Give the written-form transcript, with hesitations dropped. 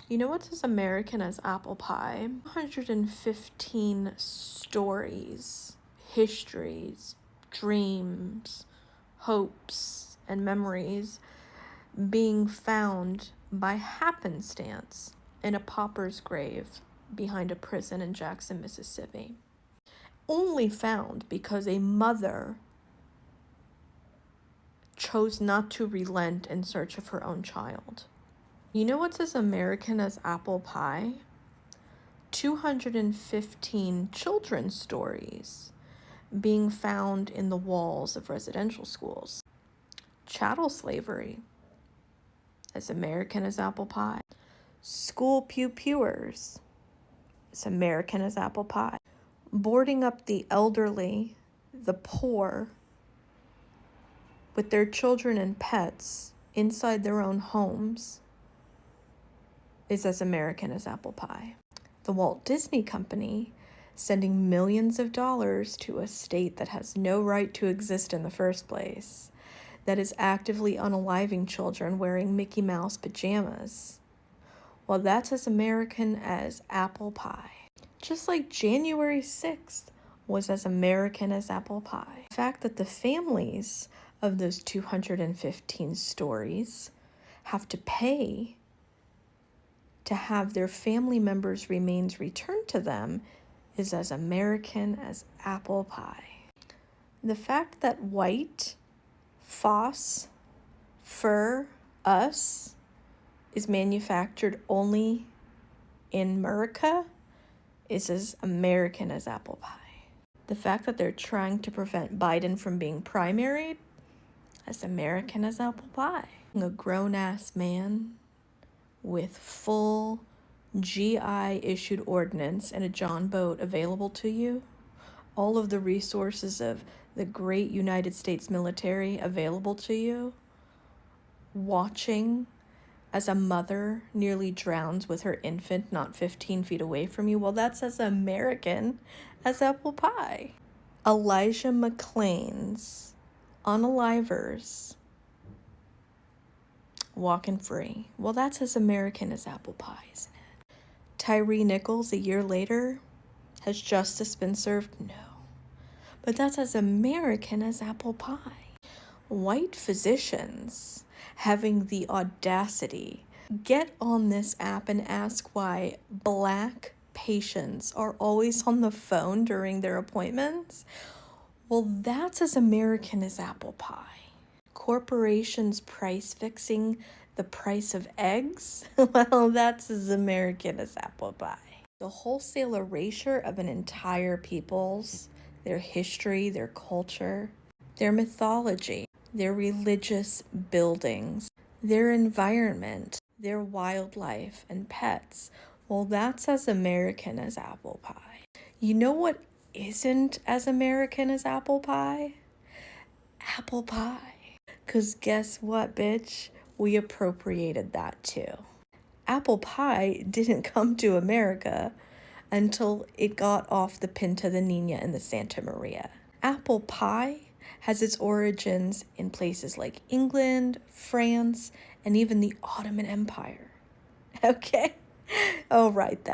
You know what's as American as apple pie? 115 stories, histories, dreams, hopes, and memories being found by happenstance in a pauper's grave behind a prison in Jackson, Mississippi. Only found because a mother chose not to relent in search of her own child. You know what's as American as apple pie? 215 children's stories being found in the walls of residential schools. Chattel slavery, as American as apple pie. School pew-pewers, as American as apple pie. Boarding up the elderly, the poor, with their children and pets inside their own homes is as American as apple pie. The Walt Disney Company sending millions of dollars to a state that has no right to exist in the first place, that is actively unaliving children wearing Mickey Mouse pajamas. Well, that's as American as apple pie. Just like January 6th was as American as apple pie. The fact that the families of those 215 stories have to pay to have their family members' remains returned to them is as American as apple pie. The fact that white, foss, fur, us is manufactured only in America is as American as apple pie. The fact that they're trying to prevent Biden from being primaried, as American as apple pie. A grown-ass man with full GI-issued ordnance and a John boat available to you, all of the resources of the great United States military available to you, watching as a mother nearly drowns with her infant not 15 feet away from you. Well, that's as American as apple pie. Elijah McClain's unalivers walking free. Well, that's as American as apple pie, isn't it? Tyree Nichols, a year later, has justice been served? No. But that's as American as apple pie. White physicians having the audacity get on this app and ask why Black patients are always on the phone during their appointments. Well, that's as American as apple pie. Corporations price fixing the price of eggs? Well, that's as American as apple pie. The wholesale erasure of an entire people's, their history, their culture, their mythology, their religious buildings, their environment, their wildlife and pets. Well, that's as American as apple pie. You know what isn't as American as apple pie? Apple pie. 'Cause guess what, bitch? We appropriated that too. Apple pie didn't come to America until it got off the Pinta, the Nina, and the Santa Maria. Apple pie has its origins in places like England, France, and even the Ottoman Empire. Okay? All right then.